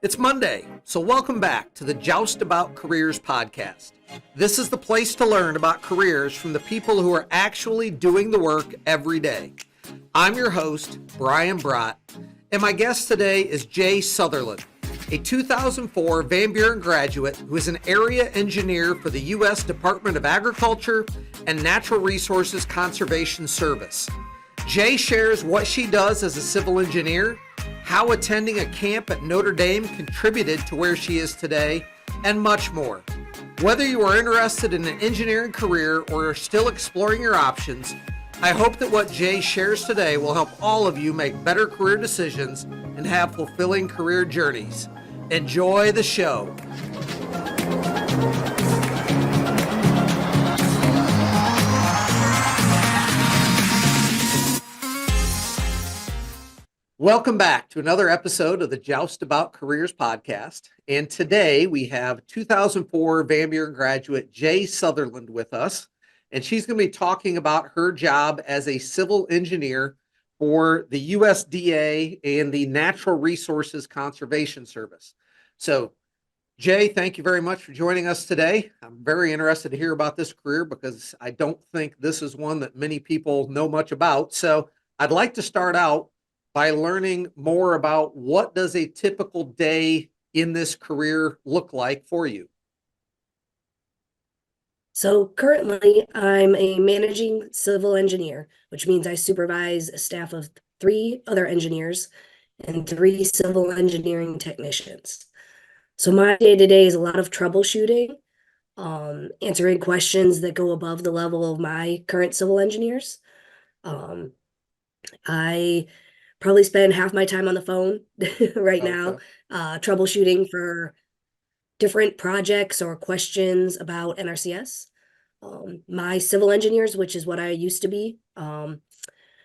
It's Monday, so welcome back to the Joust About Careers podcast. This is the place to learn about careers from the people who are actually doing the work every day. I'm your host, Brian Brott, and my guest today is Jae Sutherland, a 2004 Van Buren graduate who is an area engineer for the U.S. Department of Agriculture and Natural Resources Conservation Service. Jae shares what she does as a civil engineer, how attending a camp at Notre Dame contributed to where she is today, and much more. Whether you are interested in an engineering career or are still exploring your options, I hope that what Jae shares today will help all of you make better career decisions and have fulfilling career journeys. Enjoy the show. Welcome back to another episode of the Joust About Careers podcast. And today we have 2004 Van Buren graduate Jae Sutherland with us. And she's going to be talking about her job as a civil engineer for the USDA and the Natural Resources Conservation Service. So, Jae, thank you very much for joining us today. I'm very interested to hear about this career because I don't think this is one that many people know much about. So I'd like to start out by learning more about what does a typical day in this career look like for you? So currently I'm a managing civil engineer, which means I supervise a staff of 3 other engineers and 3 civil engineering technicians. So my day-to-day is a lot of troubleshooting, answering questions that go above the level of my current civil engineers. I probably spend half my time on the phone right now, troubleshooting for different projects or questions about NRCS. My civil engineers, which is what I used to be,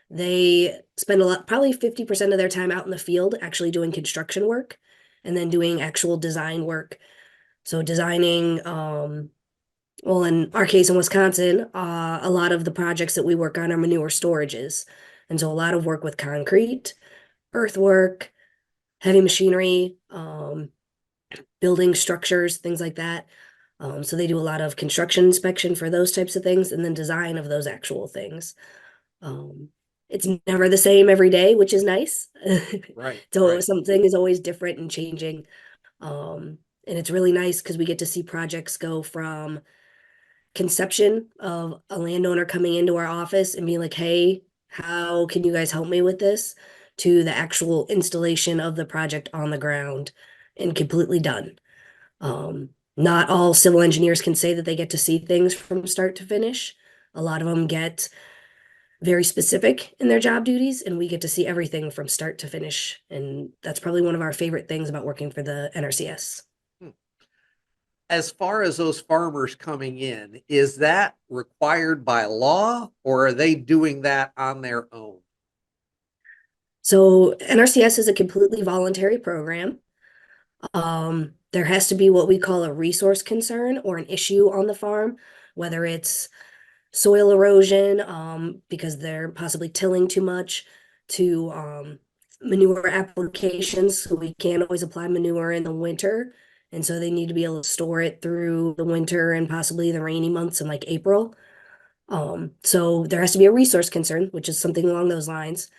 they spend probably 50% of their time out in the field actually doing construction work and then doing actual design work. So designing, well, in our case in Wisconsin, a lot of the projects that we work on are manure storages. And so a lot of work with concrete, earthwork, heavy machinery, building structures, things like that. So they do a lot of construction inspection for those types of things and then design of those actual things. It's never the same every day, which is nice. Right. So something is always different and changing. And it's really nice because we get to see projects go from conception of a landowner coming into our office and being like, hey, how can you guys help me with this? To the actual installation of the project on the ground and completely done. Not all civil engineers can say that they get to see things from start to finish. A lot of them get very specific in their job duties, and we get to see everything from start to finish. And that's probably one of our favorite things about working for the NRCS. As far as those farmers coming in, is that required by law or are they doing that on their own? So NRCS is a completely voluntary program. There has to be what we call a resource concern or an issue on the farm, whether it's soil erosion, because they're possibly tilling too much, to manure applications. So we can't always apply manure in the winter. And so they need to be able to store it through the winter and possibly the rainy months in like April. So there has to be a resource concern, which is something along those lines.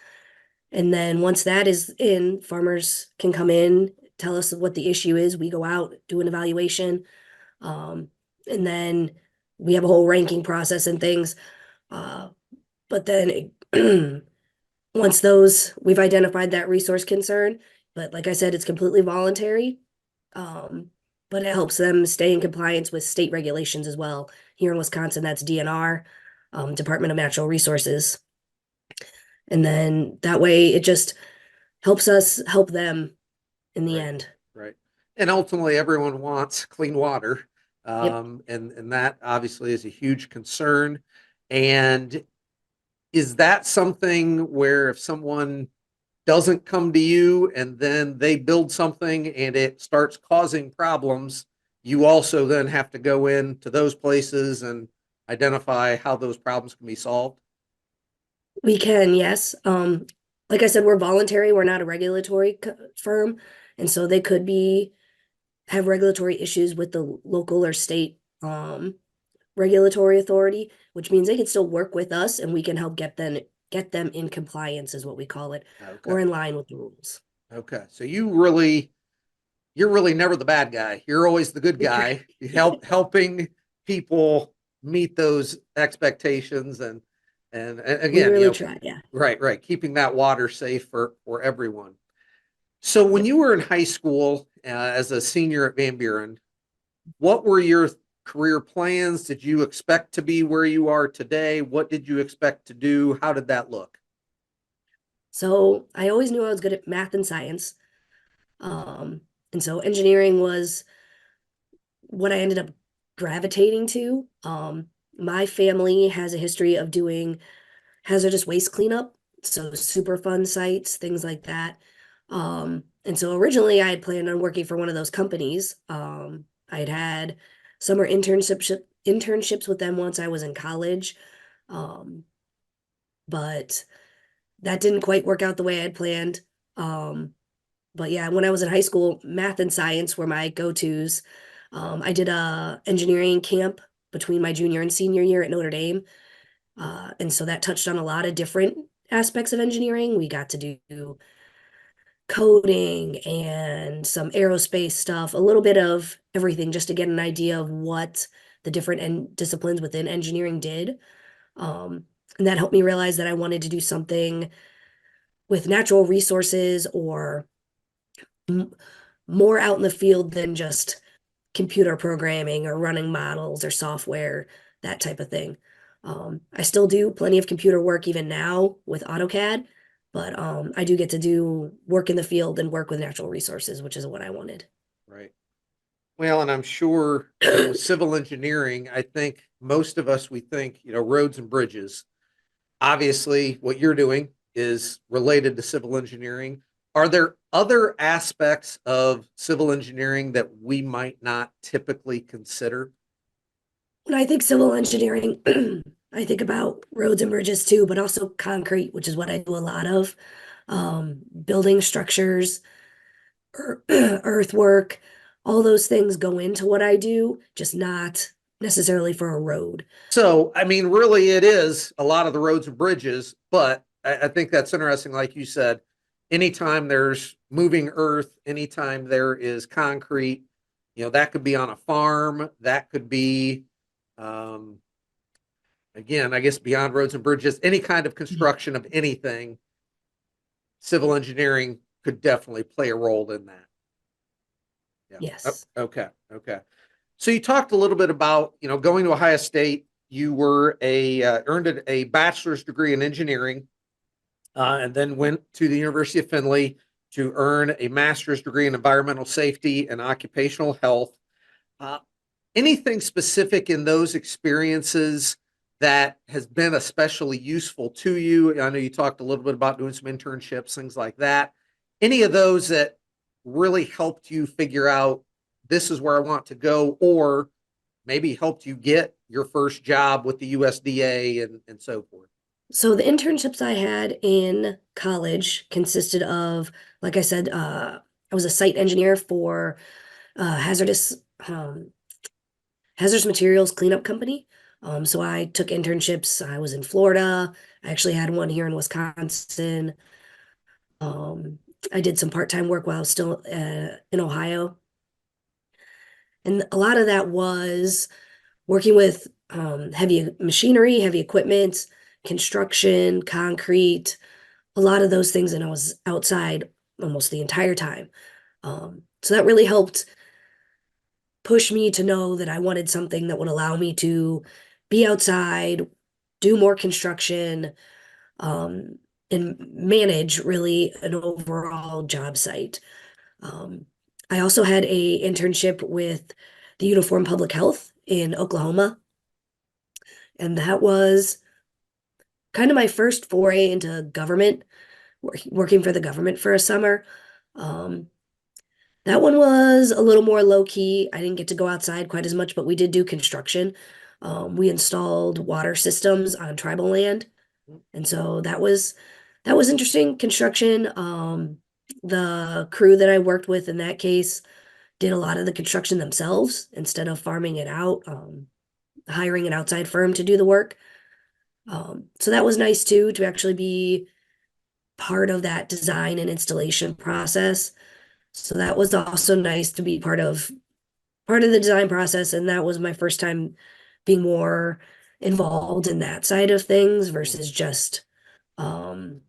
And then once that is in, farmers can come in, tell us what the issue is. We go out, do an evaluation. And then we have a whole ranking process and things. But then once we've identified that resource concern, but like I said, it's completely voluntary. But it helps them stay in compliance with state regulations as well. Here in Wisconsin, that's DNR, Department of Natural Resources. And then that way it just helps us help them in the end. Right. And ultimately everyone wants clean water. Yep. And that obviously is a huge concern. And is that something where if someone doesn't come to you and then they build something and it starts causing problems, you also then have to go into those places and identify how those problems can be solved? We can, yes. Like I said, we're voluntary. We're not a regulatory firm. And so they could have regulatory issues with the local or state regulatory authority, which means they can still work with us and we can help get them in compliance, is what we call it, Okay. or in line with the rules. Okay. So you're really never the bad guy. You're always the good guy. You helping people meet those expectations and We again, really try, yeah. right, keeping that water safe for everyone. So when Yep. you were in high school as a senior at Van Buren, what were your career plans? Did you expect to be where you are today? What did you expect to do? How did that look? So I always knew I was good at math and science. Um, and so engineering was what I ended up gravitating to. My family has a history of doing hazardous waste cleanup, so super fun sites, things like that. And so originally I had planned on working for one of those companies. I'd had summer internships with them once I was in college. Um, but that didn't quite work out the way I had planned. But yeah, when I was in high school, math and science were my go-tos. I did a engineering camp between my junior and senior year at Notre Dame. And so that touched on a lot of different aspects of engineering. We got to do coding and some aerospace stuff, a little bit of everything just to get an idea of what the different disciplines within engineering did. And that helped me realize that I wanted to do something with natural resources or more out in the field than just computer programming or running models or software, that type of thing. I still do plenty of computer work even now with AutoCAD, but I do get to do work in the field and work with natural resources, which is what I wanted. Right. Well, and I'm sure, with civil engineering, I think most of us, we think, roads and bridges. Obviously, what you're doing is related to civil engineering. Are there other aspects of civil engineering that we might not typically consider? When I think civil engineering, I think about roads and bridges too, but also concrete, which is what I do a lot of. Building structures, earthwork, all those things go into what I do, just not necessarily for a road. So, I mean, really, it is a lot of the roads and bridges, but I think that's interesting. Like you said, anytime there's moving earth, anytime there is concrete, that could be on a farm, that could be, um, again, I guess beyond roads and bridges, any kind of construction of anything, civil engineering could definitely play a role in that. Yeah. Oh, Yes. okay. Okay. So you talked a little bit about, going to Ohio State. You were earned a bachelor's degree in engineering, and then went to the University of Findlay to earn a master's degree in environmental safety and occupational health. Uh, Anything specific in those experiences that has been especially useful to you? I know you talked a little bit about doing some internships, things like that. Any of those that really helped you figure out this is where I want to go, or maybe helped you get your first job with the USDA and so forth? So the internships I had in college consisted of, like I said, I was a site engineer for hazardous hazardous materials cleanup company. So I took internships. I was in Florida. I actually had one here in Wisconsin. Um, I did some part-time work while I was still in Ohio. And a lot of that was working with heavy machinery, heavy equipment, construction, concrete, a lot of those things. And I was outside almost the entire time. So that really helped push me to know that I wanted something that would allow me to be outside, do more construction, um, and manage really an overall job site. Um, I also had a internship with the Uniform Public Health in Oklahoma, and that was kind of my first foray into government, working for the government for a summer. Um, that one was a little more low key. I didn't get to go outside quite as much, but we did do construction. We installed water systems on tribal land, and so that was interesting construction. The crew that I worked with in that case did a lot of the construction themselves instead of farming it out, hiring an outside firm to do the work. So that was nice too, to actually be part of that design and installation process. So that was also nice to be part of the design process, and that was my first time being more involved in that side of things versus just um,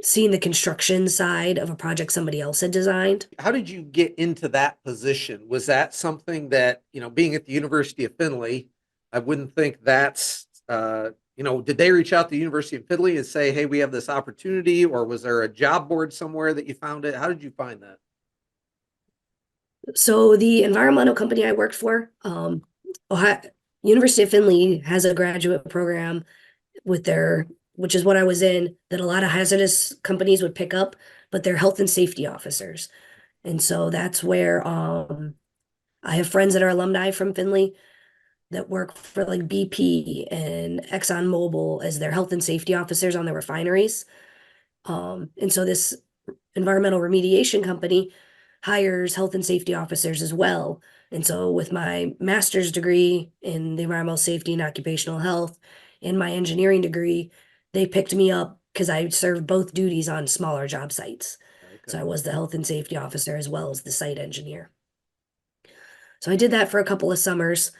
seeing the construction side of a project somebody else had designed. How did you get into that position? Was that something that, being at the University of Findlay, I wouldn't think that's, did they reach out to the University of Findlay and say, hey, we have this opportunity, or was there a job board somewhere that you found it? How did you find that? So the environmental company I worked for, Ohio, University of Findlay has a graduate program which is what I was in, that a lot of hazardous companies would pick up, but they're health and safety officers. And so that's where I have friends that are alumni from Findlay that work for like BP and ExxonMobil as their health and safety officers on their refineries. And so this environmental remediation company hires health and safety officers as well. And so with my master's degree in the environmental safety and occupational health and my engineering degree, they picked me up because I served both duties on smaller job sites. So Okay. I was the health and safety officer as well as the site engineer. So I did that for a couple of summers.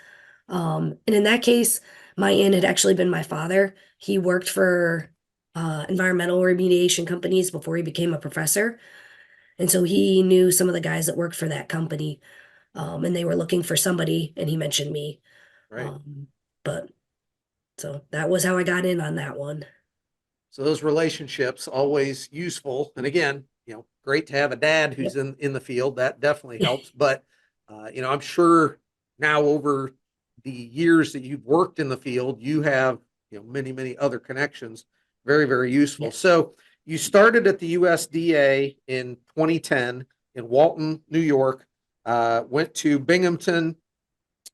And in that case, my in had actually been my father. He worked for environmental remediation companies before he became a professor. And so he knew some of the guys that worked for that company, and they were looking for somebody, and he mentioned me. Right. Um, but so that was how I got in on that one. So those relationships always useful. And again, great to have a dad who's Yep. in the field. That definitely helps. But I'm sure now over the years that you've worked in the field, you have, many, many other connections. Very, very useful. Yes. So you started at the USDA in 2010 in Walton, New York, went to Binghamton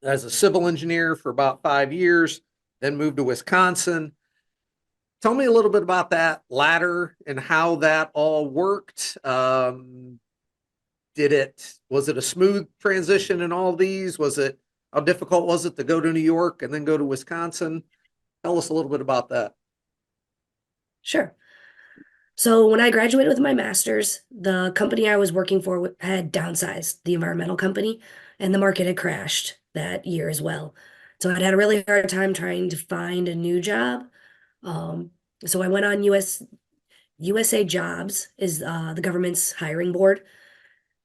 as a civil engineer for about 5 years, then moved to Wisconsin. Tell me a little bit about that ladder and how that all worked. Was it a smooth transition in all these? How difficult was it to go to New York and then go to Wisconsin? Tell us a little bit about that. Sure. So when I graduated with my master's, the company I was working for had downsized, the environmental company, and the market had crashed that year as well. So I'd had a really hard time trying to find a new job. Um, so I went on USAJobs is the government's hiring board.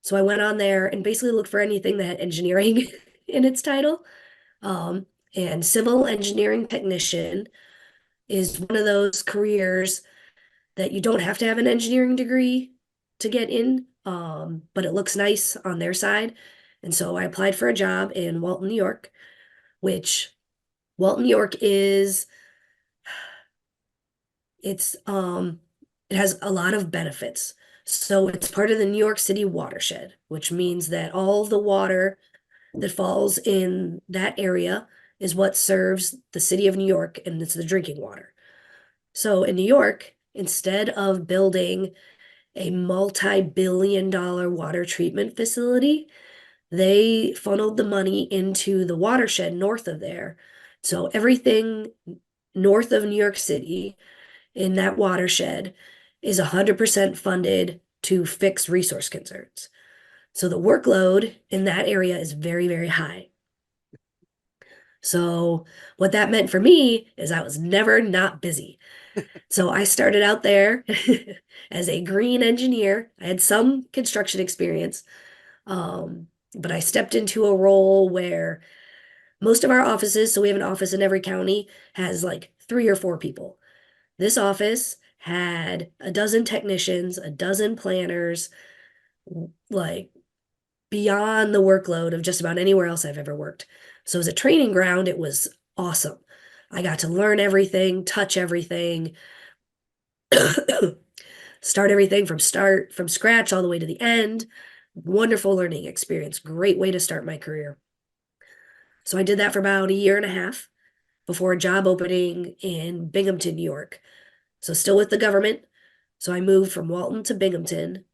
So I went on there and basically looked for anything that had engineering in its title. Um, and civil engineering technician is one of those careers that you don't have to have an engineering degree to get in, but it looks nice on their side. And so I applied for a job in Walton, New York, which Walton, New York is it's it has a lot of benefits. So it's part of the New York City watershed, which means that all the water that falls in that area is what serves the city of New York, and it's the drinking water. So in New York, instead of building a multi-billion-dollar water treatment facility, they funneled the money into the watershed north of there. So everything north of New York City in that watershed is 100% funded to fix resource concerns. So the workload in that area is very, very high. So what that meant for me is I was never not busy. So I started out there as a green engineer. I had some construction experience, but I stepped into a role where most of our offices, so we have an office in every county, has like 3 or 4 people. This office had a dozen technicians, a dozen planners, like beyond the workload of just about anywhere else I've ever worked. So as a training ground, it was awesome. I got to learn everything, touch everything, start everything from scratch all the way to the end. Wonderful learning experience. Great way to start my career. So I did that for about a year and a half before a job opening in Binghamton, New York. So still with the government. So I moved from Walton to Binghamton,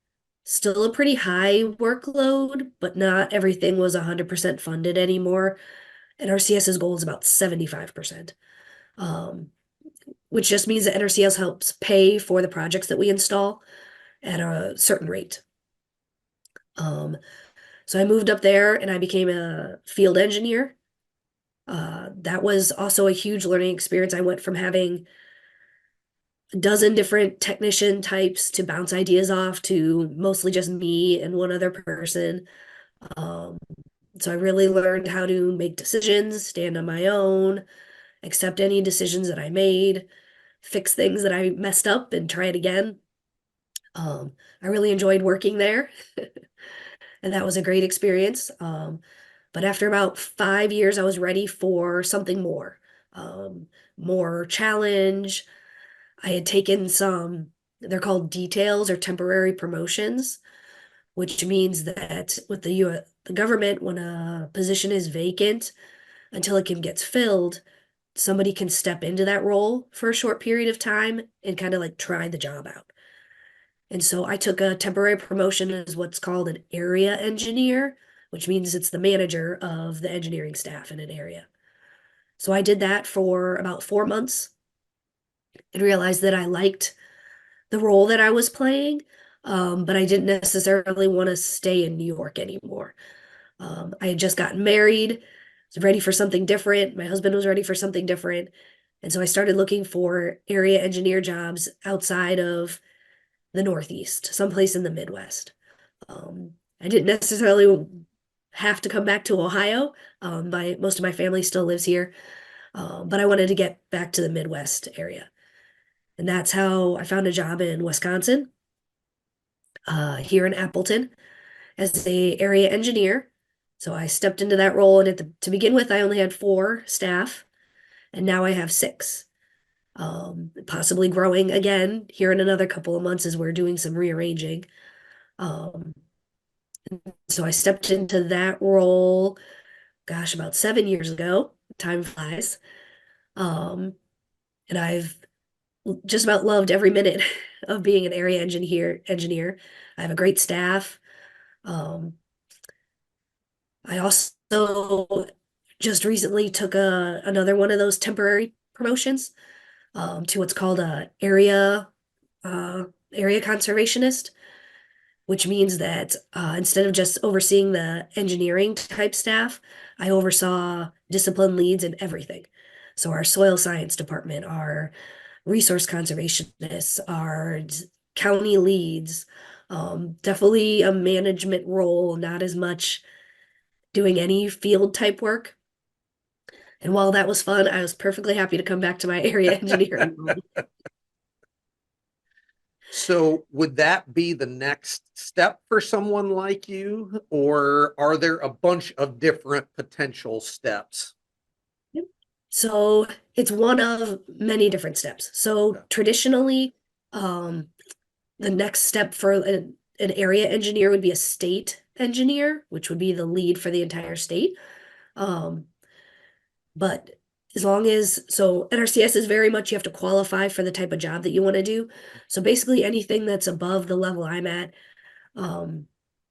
Still a pretty high workload, but not everything was 100% funded anymore. NRCS's goal is about 75%, um, which just means that NRCS helps pay for the projects that we install at a certain rate. Um, so I moved up there and I became a field engineer. That was also a huge learning experience. I went from having a dozen different technician types to bounce ideas off to mostly just me and one other person. Um, so I really learned how to make decisions, stand on my own, accept any decisions that I made, fix things that I messed up and try it again. I really enjoyed working there, and that was a great experience. But after about 5 years, I was ready for something more, more challenge. I had taken some, they're called details or temporary promotions, which means that with the government, when a position is vacant until it can gets filled, somebody can step into that role for a short period of time and kind of like try the job out. And so I took a temporary promotion as what's called an area engineer, which means it's the manager of the engineering staff in an area. So I did that for about 4 months and realized that I liked the role that I was playing, but I didn't necessarily want to stay in New York anymore. I had just gotten married, was ready for something different. My husband was ready for something different. And so I started looking for area engineer jobs outside of the Northeast, someplace in the Midwest. I didn't necessarily have to come back to Ohio. Most of my family still lives here, but I wanted to get back to the Midwest area. And that's how I found a job in Wisconsin, here in Appleton, as a area engineer. So I stepped into that role, and to begin with, I only had 4 staff, and now I have 6. Possibly growing again here in another couple of months as we're doing some rearranging. Um, so I stepped into that role, gosh, about 7 years ago. Time flies. Um, and I've just about loved every minute of being an area engineer. I have a great staff. Um, I also just recently took another one of those temporary promotions, to what's called a uh, area conservationist, which means that instead of just overseeing the engineering type staff, I oversaw discipline leads in everything. So our soil science department, our resource conservationists, our county leads, definitely a management role, not as much doing any field type work. And while that was fun, I was perfectly happy to come back to my area engineering role. So would that be the next step for someone like you, or are there a bunch of different potential steps? So it's one of many different steps. So Okay. traditionally, um, the next step for an area engineer would be a state engineer, which would be the lead for the entire state. Um, but as long as, so NRCS is very much, you have to qualify for the type of job that you want to do. So basically anything that's above the level I'm at, um,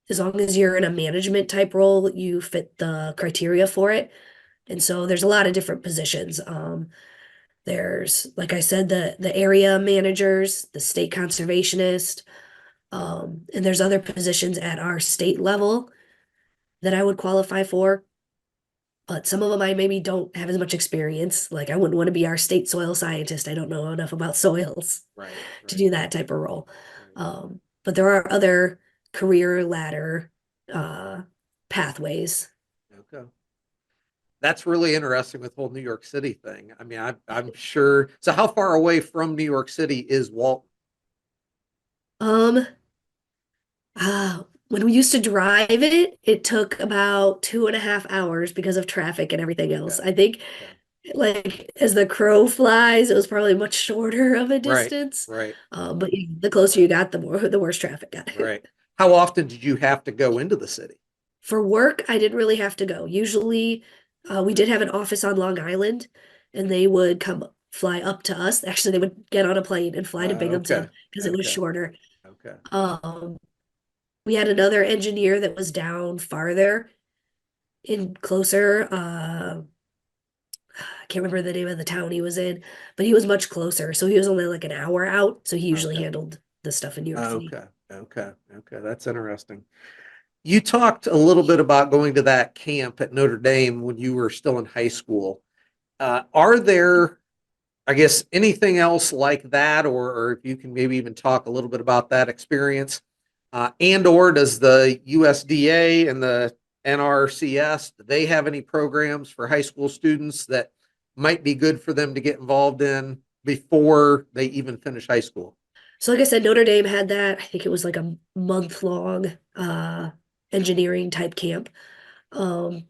as long as you're in a management type role, you fit the criteria for it. And so there's a lot of different positions. There's, like I said, the area managers, the state conservationist, and there's other positions at our state level that I would qualify for. But some of them I maybe don't have as much experience. Like I wouldn't want to be our state soil scientist. I don't know enough about soils Right, to right, do that type of role. right. But there are other career ladder uh, pathways. Okay. That's really interesting with the whole New York City thing. I mean, I'm sure. So how far away from New York City is Walton? Um, when we used to drive it, it took about 2.5 hours because of traffic and everything else. Okay, I think, okay. like, as the crow flies, it was probably much shorter of a Right, distance. right, But yeah, the closer you got, the worse traffic got. right. How often did you have to go into the city? For work, I didn't really have to go. Usually, we did have an office on Long Island, and they would come fly up to us. Actually, they would get on a plane and fly to Okay, Binghamton because it was okay, shorter. okay. Um, We had another engineer that was down farther in closer. I can't remember the name of the town he was in, but he was much closer. So he was only like an hour out. So he usually Okay. handled the stuff in New York City. Okay. Okay. Okay. That's interesting. You talked a little bit about going to that camp at Notre Dame when you were still in high school. Are there, I guess, anything else like that, or if you can maybe even talk a little bit about that experience, and or does the USDA and the NRCS, do they have any programs for high school students that might be good for them to get involved in before they even finish high school? So like I said, Notre Dame had that. I think it was like a month-long engineering type camp. Um,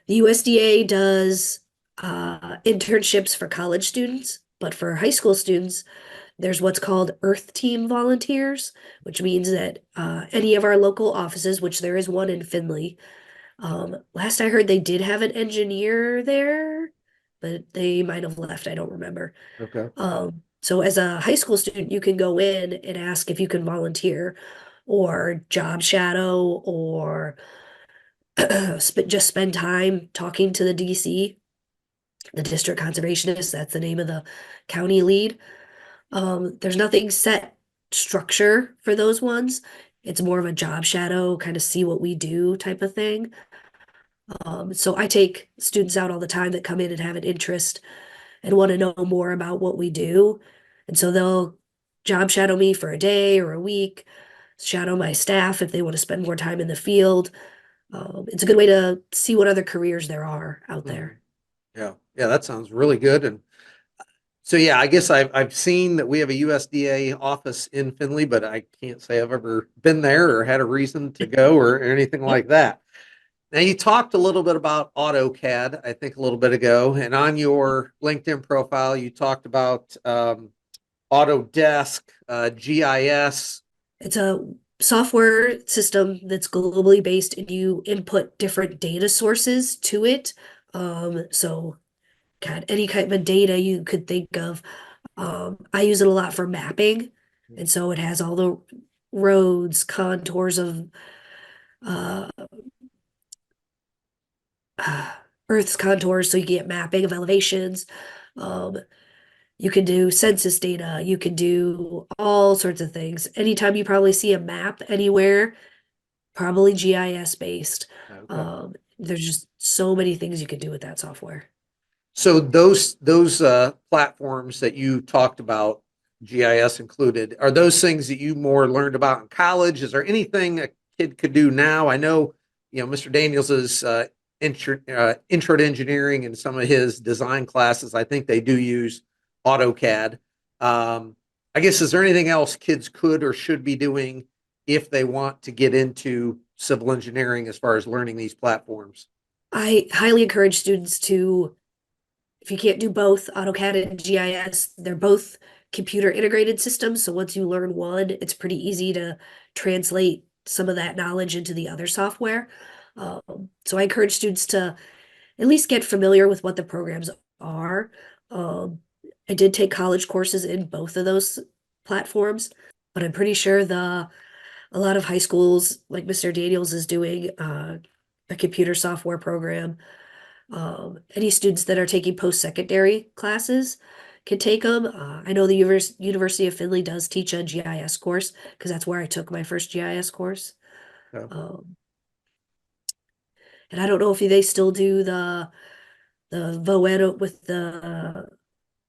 the USDA does internships for college students, but for high school students, there's what's called Earth Team volunteers, which means that any of our local offices, which there is one in Findlay, last I heard they did have an engineer there, but they might have left. I don't remember. Okay. So as a high school student, you can go in and ask if you can volunteer or job shadow or just spend time talking to the DC, the district conservationist. That's the name of the county lead. There's nothing set structure for those ones. It's more of a job shadow, kind of see what we do type of thing. So I take students out all the time that come in and have an interest and want to know more about what we do. And so they'll job shadow me for a day or a week, shadow my staff if they want to spend more time in the field. It's a good way to see what other careers there are out Mhm. there. Yeah. Yeah, that sounds really good. And so, yeah, I guess I've seen that we have a USDA office in Findlay, but I can't say I've ever been there or had a reason to go or anything Yep. like that. Now, you talked a little bit about AutoCAD, I think a little bit ago, and on your LinkedIn profile, you talked about AutoDesk, GIS. It's a software system that's globally based and you input different data sources to it. So God, any kind of data you could think of. I use it a lot for mapping. And so it has all the roads, contours of uh, Earth's contours, so you get mapping of elevations. Um, you can do census data. You can do all sorts of things. Anytime you probably see a map anywhere, probably GIS based. Okay. There's just so many things you can do with that software. So those platforms that you talked about, GIS included, are those things that you more learned about in college? Is there anything a kid could do now? I know, Mr. Daniels is intro to engineering and some of his design classes. I think they do use AutoCAD. I guess, is there anything else kids could or should be doing if they want to get into civil engineering as far as learning these platforms? I highly encourage students to, if you can't do both AutoCAD and GIS, they're both computer integrated systems. So once you learn one, it's pretty easy to translate some of that knowledge into the other software. So I encourage students to at least get familiar with what the programs are. Um, I did take college courses in both of those platforms, but I'm pretty sure a lot of high schools, like Mr. Daniels, is doing a computer software program. Any students that are taking post-secondary classes can take them. I know the University of Findlay does teach a GIS course because that's where I took my first GIS course. Okay. Um, and I don't know if they still do the VOED with the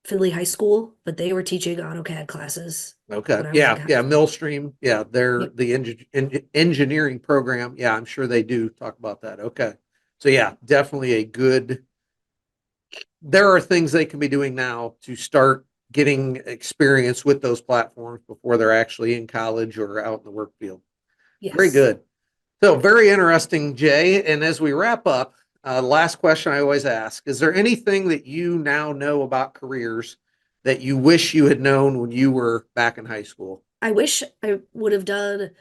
Findlay High School, but they were teaching AutoCAD classes Okay. when I was in Yeah. high Yeah. school. Millstream. Yeah. They're Yep. the engineering program. Yeah. I'm sure they do talk about that. Okay. So, yeah, definitely a good, there are things they can be doing now to start getting experience with those platforms before they're actually in college or out in the work field. Very Yes. good. So, very interesting, Jay. And as we wrap up, last question I always ask: is there anything that you now know about careers that you wish you had known when you were back in high school? I wish I would have done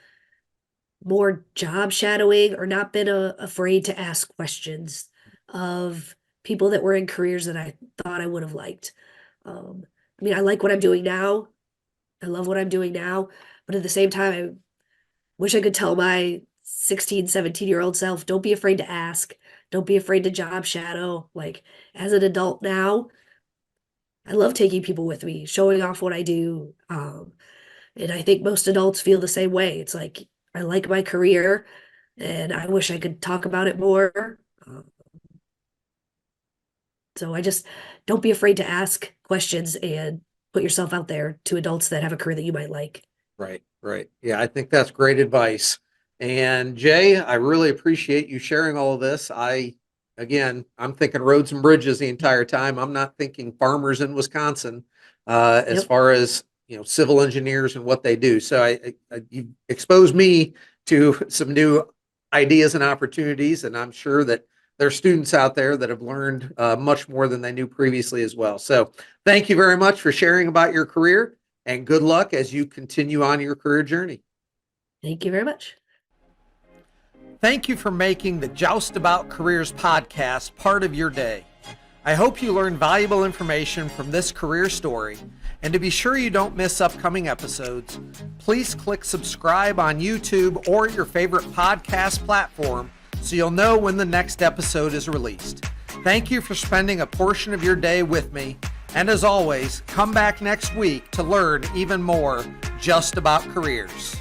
more job shadowing or not been afraid to ask questions of people that were in careers that I thought I would have liked. I mean, I like what I'm doing now. I love what I'm doing now, but at the same time, wish I could tell my 16, 17-year-old self, don't be afraid to ask. Don't be afraid to job shadow. Like, as an adult now, I love taking people with me, showing off what I do. And I think most adults feel the same way. It's like, I like my career and I wish I could talk about it more. So I just don't be afraid to ask questions and put yourself out there to adults that have a career that you might like. Right, right. Yeah, I think that's great advice. And Jay, I really appreciate you sharing all of this. I'm thinking roads and bridges the entire time. I'm not thinking farmers in Wisconsin, as Yep. far as, civil engineers and what they do. So you exposed me to some new ideas and opportunities, and I'm sure that there are students out there that have learned much more than they knew previously as well. So thank you very much for sharing about your career, and good luck as you continue on your career journey. Thank you very much. Thank you for making the Joust About Careers podcast part of your day. I hope you learned valuable information from this career story. And to be sure you don't miss upcoming episodes, please click subscribe on YouTube or your favorite podcast platform so you'll know when the next episode is released. Thank you for spending a portion of your day with me. And as always, come back next week to learn even more just about careers.